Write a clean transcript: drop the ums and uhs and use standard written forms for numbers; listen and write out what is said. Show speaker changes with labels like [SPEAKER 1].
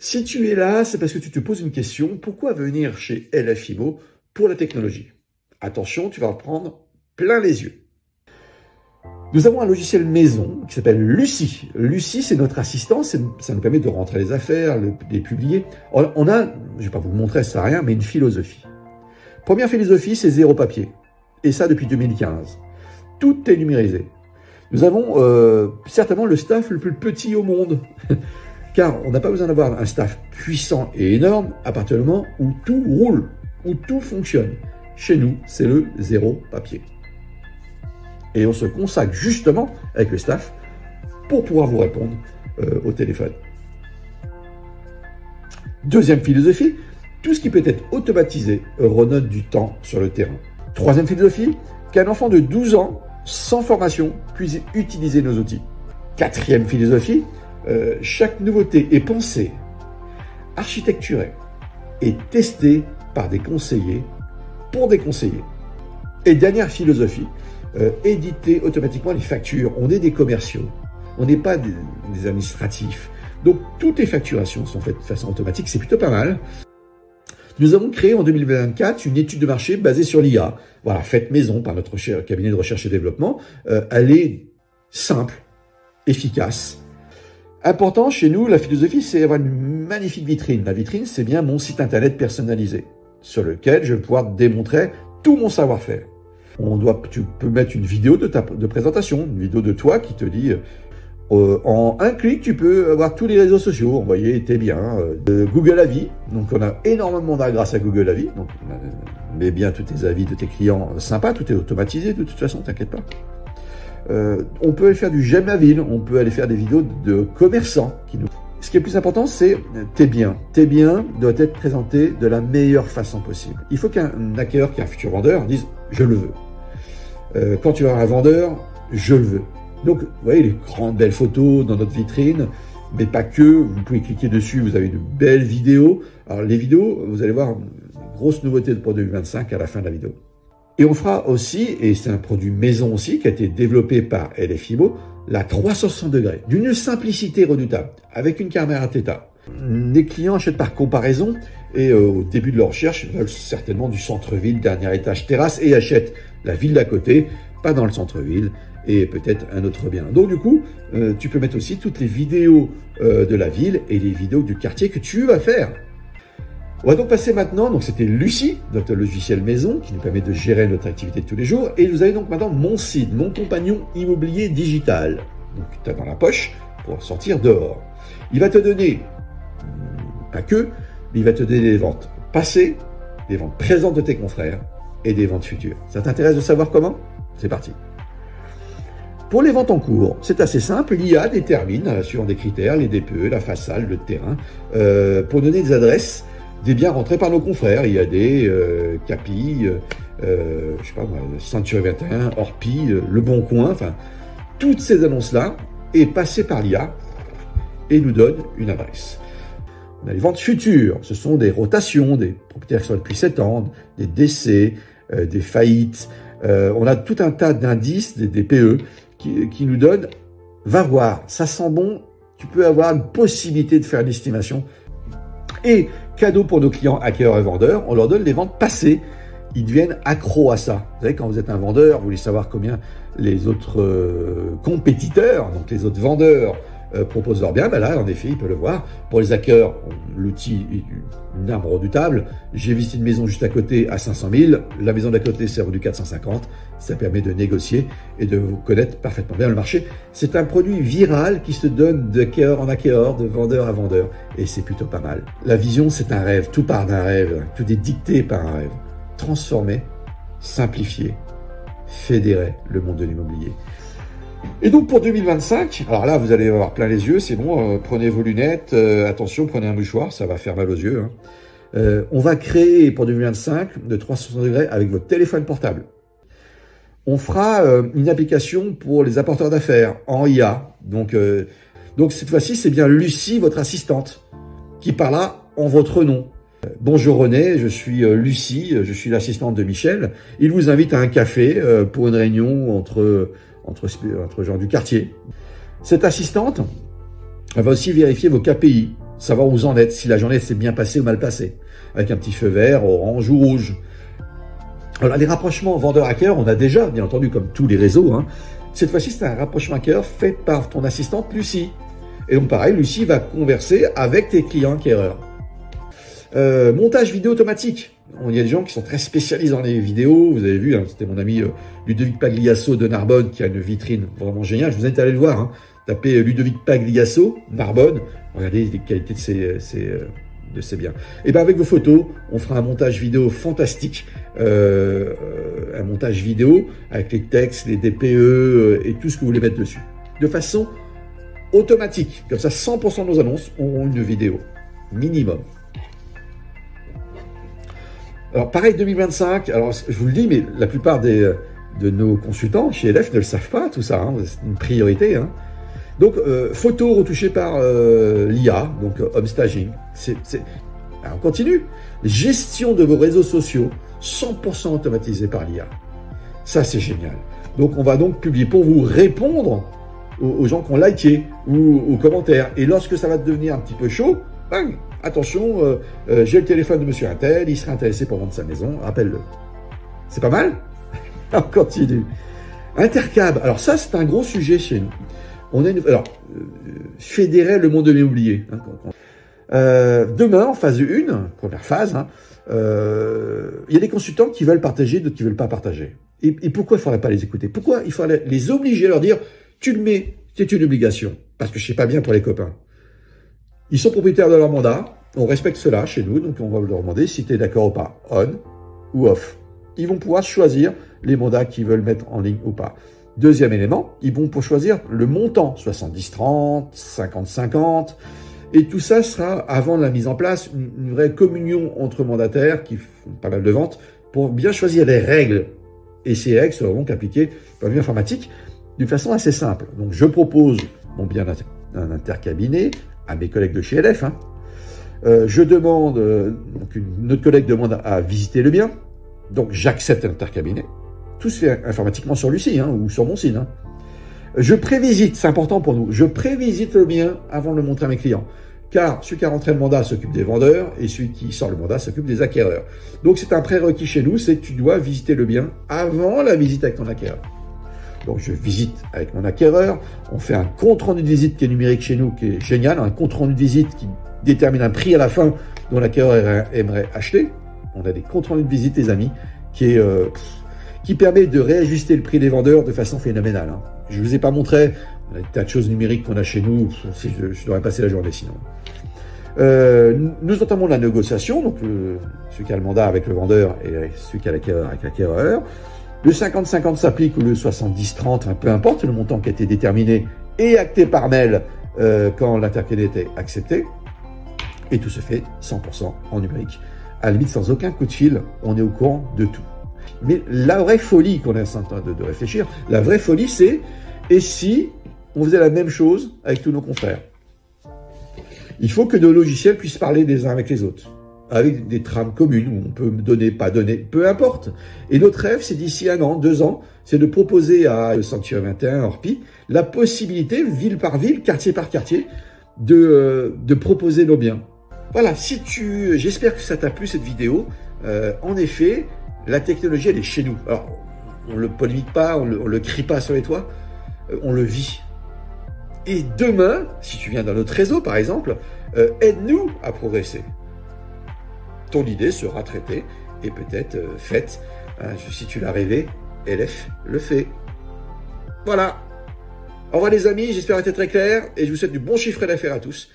[SPEAKER 1] Si tu es là, c'est parce que tu te poses une question, pourquoi venir chez LF IMO pour la technologie? Attention, tu vas en prendre plein les yeux. Nous avons un logiciel maison qui s'appelle Lucie. Lucie, c'est notre assistant, ça nous permet de rentrer les affaires, les publier. On a, je ne vais pas vous le montrer, ça sert à rien, mais une philosophie. Première philosophie, c'est zéro papier. Et ça depuis 2015. Tout est numérisé. Nous avons certainement le staff le plus petit au monde. Car on n'a pas besoin d'avoir un staff puissant et énorme à partir du moment où tout roule, où tout fonctionne. Chez nous, c'est le zéro papier. Et on se consacre justement avec le staff pour pouvoir vous répondre au téléphone. Deuxième philosophie, tout ce qui peut être automatisé renote du temps sur le terrain. Troisième philosophie, qu'un enfant de 12 ans, sans formation, puisse utiliser nos outils. Quatrième philosophie, chaque nouveauté est pensée, architecturée et testée par des conseillers pour des conseillers. Et dernière philosophie, éditer automatiquement les factures. On est des commerciaux, on n'est pas des administratifs. Donc toutes les facturations sont faites de façon automatique, c'est plutôt pas mal. Nous avons créé en 2024 une étude de marché basée sur l'IA. Voilà, faite maison par notre cabinet de recherche et développement. Elle est simple, efficace. Important chez nous, la philosophie, c'est avoir une magnifique vitrine. La vitrine, c'est bien mon site internet personnalisé, sur lequel je vais pouvoir démontrer tout mon savoir-faire. Tu peux mettre une vidéo de présentation, une vidéo de toi qui te dit en un clic, tu peux avoir tous les réseaux sociaux, envoyer tes biens, Google Avis. Donc on a énormément d'aide grâce à Google Avis. Donc mets bien tous tes avis de tes clients sympas, tout est automatisé de toute façon, t'inquiète pas. On peut aller faire du j'aime ma ville, on peut aller faire des vidéos de commerçants. Ce qui est le plus important, c'est tes biens. Tes biens doivent être présentés de la meilleure façon possible. Il faut qu'un acquéreur, qui est un futur vendeur, dise « je le veux ». Quand tu auras un vendeur, je le veux. Donc, vous voyez les grandes belles photos dans notre vitrine, mais pas que. Vous pouvez cliquer dessus, vous avez de belles vidéos. Alors, les vidéos, vous allez voir une grosse nouveauté pour 2025 à la fin de la vidéo. Et on fera aussi, et c'est un produit maison aussi, qui a été développé par LF IMO, la 360 degrés, d'une simplicité redoutable, avec une caméra Theta. Les clients achètent par comparaison, et au début de leur recherche, ils veulent certainement du centre-ville, dernier étage, terrasse, et achètent la ville d'à côté, pas dans le centre-ville, et peut-être un autre bien. Donc du coup, tu peux mettre aussi toutes les vidéos de la ville et les vidéos du quartier que tu vas faire. On va donc passer maintenant, donc c'était Lucie, notre logiciel maison, qui nous permet de gérer notre activité de tous les jours. Et vous avez donc maintenant mon site, mon compagnon immobilier digital. Donc tu as dans la poche pour sortir dehors. Il va te donner, pas que, mais il va te donner des ventes passées, des ventes présentes de tes confrères et des ventes futures. Ça t'intéresse de savoir comment? C'est parti. Pour les ventes en cours, c'est assez simple. L'IA détermine, suivant des critères, les DPE, la façade, le terrain, pour donner des adresses des biens rentrés par nos confrères. Il y a des Capi, je sais pas moi, Century 21, Orpi, Le Bon Coin, enfin, toutes ces annonces-là est passée par l'IA et nous donne une adresse. On a les ventes futures, ce sont des rotations, des propriétaires qui sont là depuis 7 ans, des décès, des faillites. On a tout un tas d'indices, des DPE, qui nous donnent, va voir, ça sent bon, tu peux avoir une possibilité de faire une estimation. Et cadeau pour nos clients acquéreurs et vendeurs, on leur donne les ventes passées. Ils deviennent accros à ça. Vous savez, quand vous êtes un vendeur, vous voulez savoir combien les autres compétiteurs, donc les autres vendeurs, proposent leurs biens. Ben là, en effet, ils peuvent le voir. Pour les acquéreurs, l'outil est une arme redoutable. J'ai visité une maison juste à côté à 500 000. La maison d'à côté s'est vendue 450. Ça permet de négocier et de vous connaître parfaitement bien le marché. C'est un produit viral qui se donne d'acquéreur en acquéreur, de vendeur à vendeur. Et c'est plutôt pas mal. La vision, c'est un rêve. Tout part d'un rêve. Tout est dicté par un rêve. Transformer, simplifier, fédérer le monde de l'immobilier. Et donc pour 2025, alors là vous allez avoir plein les yeux, c'est bon, prenez vos lunettes, attention, prenez un mouchoir, ça va faire mal aux yeux. Hein. On va créer pour 2025 de 360 degrés avec votre téléphone portable. On fera une application pour les apporteurs d'affaires en IA. Donc cette fois-ci, c'est bien Lucie, votre assistante, qui parlera en votre nom. Bonjour René, je suis Lucie, je suis l'assistante de Michel. Il vous invite à un café pour une réunion entre gens du quartier. Cette assistante, elle va aussi vérifier vos KPI, savoir où vous en êtes, si la journée s'est bien passée ou mal passée, avec un petit feu vert, orange ou rouge. Alors, les rapprochements vendeur-hacker, on a déjà, bien entendu, comme tous les réseaux, hein. Cette fois-ci, c'est un rapprochement hacker fait par ton assistante Lucie. Et donc, pareil, Lucie va converser avec tes clients acquéreurs. Montage vidéo automatique. Il y a des gens qui sont très spécialisés dans les vidéos. Vous avez vu, hein, c'était mon ami Ludovic Pagliasso de Narbonne qui a une vitrine vraiment géniale. Je vous invite à aller le voir. Hein. Tapez Ludovic Pagliasso, Narbonne. Regardez les qualités de ses biens. Et bien avec vos photos, on fera un montage vidéo fantastique. Un montage vidéo avec les textes, les DPE et tout ce que vous voulez mettre dessus. De façon automatique. Comme ça, 100% de nos annonces auront une vidéo. Minimum. Alors, pareil, 2025, alors je vous le dis, mais la plupart de nos consultants chez LF ne le savent pas, tout ça, hein, c'est une priorité. Hein. Donc, photos retouchées par l'IA, donc home staging. Alors, on continue. Gestion de vos réseaux sociaux, 100% automatisé par l'IA. Ça, c'est génial. Donc, on va donc publier pour vous répondre aux gens qui ont liké ou aux commentaires. Et lorsque ça va devenir un petit peu chaud, bang, attention, j'ai le téléphone de monsieur Intel, il serait intéressé pour vendre sa maison, rappelle-le. C'est pas mal? On continue. Intercab, alors ça c'est un gros sujet chez nous. On a fédérer le monde de l'immobilier. Hein, demain, en phase 1, première phase, hein, il y a des consultants qui veulent partager, d'autres qui veulent pas partager. Et pourquoi il ne faudrait pas les écouter? Pourquoi il faudrait les obliger à leur dire, tu le mets, c'est une obligation, parce que je sais pas bien pour les copains. Ils sont propriétaires de leur mandat, on respecte cela chez nous, donc on va leur demander si tu es d'accord ou pas, on ou off. Ils vont pouvoir choisir les mandats qu'ils veulent mettre en ligne ou pas. Deuxième élément, ils vont pour choisir le montant, 70-30, 50-50, et tout ça sera avant la mise en place, une vraie communion entre mandataires qui font pas mal de ventes pour bien choisir les règles. Et ces règles seront appliquées par le informatique d'une façon assez simple. Donc je propose mon bien un intercabinet à mes collègues de chez LF. Hein. Je demande, donc notre collègue demande à visiter le bien, donc j'accepte l'intercabinet. Tout se fait informatiquement sur Lucie hein, ou sur mon site. Hein. Je prévisite, c'est important pour nous, je prévisite le bien avant de le montrer à mes clients. Car celui qui a rentré le mandat s'occupe des vendeurs et celui qui sort le mandat s'occupe des acquéreurs. Donc c'est un prérequis chez nous, c'est que tu dois visiter le bien avant la visite avec ton acquéreur. Donc je visite avec mon acquéreur, on fait un compte-rendu de visite qui est numérique chez nous, qui est génial, un compte-rendu de visite qui détermine un prix à la fin dont l'acquéreur aimerait acheter. On a des comptes-rendus de visite, les amis, qui permet de réajuster le prix des vendeurs de façon phénoménale. Hein. Je ne vous ai pas montré, on a des tas de choses numériques qu'on a chez nous, je devrais passer la journée sinon. Nous entamons la négociation, donc celui qui a le mandat avec le vendeur et celui qui a l'acquéreur avec l'acquéreur. Le 50-50 s'applique ou le 70-30, peu importe, le montant qui a été déterminé et acté par mail quand l'intercabinet était accepté. Et tout se fait 100% en numérique. À la limite, sans aucun coup de fil, on est au courant de tout. Mais la vraie folie qu'on est en train de réfléchir, la vraie folie, c'est et si on faisait la même chose avec tous nos confrères? Il faut que nos logiciels puissent parler des uns avec les autres, avec des trames communes où on peut donner, pas donner, peu importe. Et notre rêve, c'est d'ici 1 an, 2 ans, c'est de proposer à Sanctuaire 21, Orpi, la possibilité, ville par ville, quartier par quartier, de proposer nos biens. Voilà, j'espère que ça t'a plu cette vidéo. En effet, la technologie, elle est chez nous. Alors, on le polémique pas, on le crie pas sur les toits, on le vit. Et demain, si tu viens dans notre réseau, par exemple, aide-nous à progresser. Ton idée sera traitée et peut-être faite. Si tu l'as rêvé, LF le fait. Voilà. Au revoir les amis, j'espère être très clair et je vous souhaite du bon chiffre d'affaires à tous.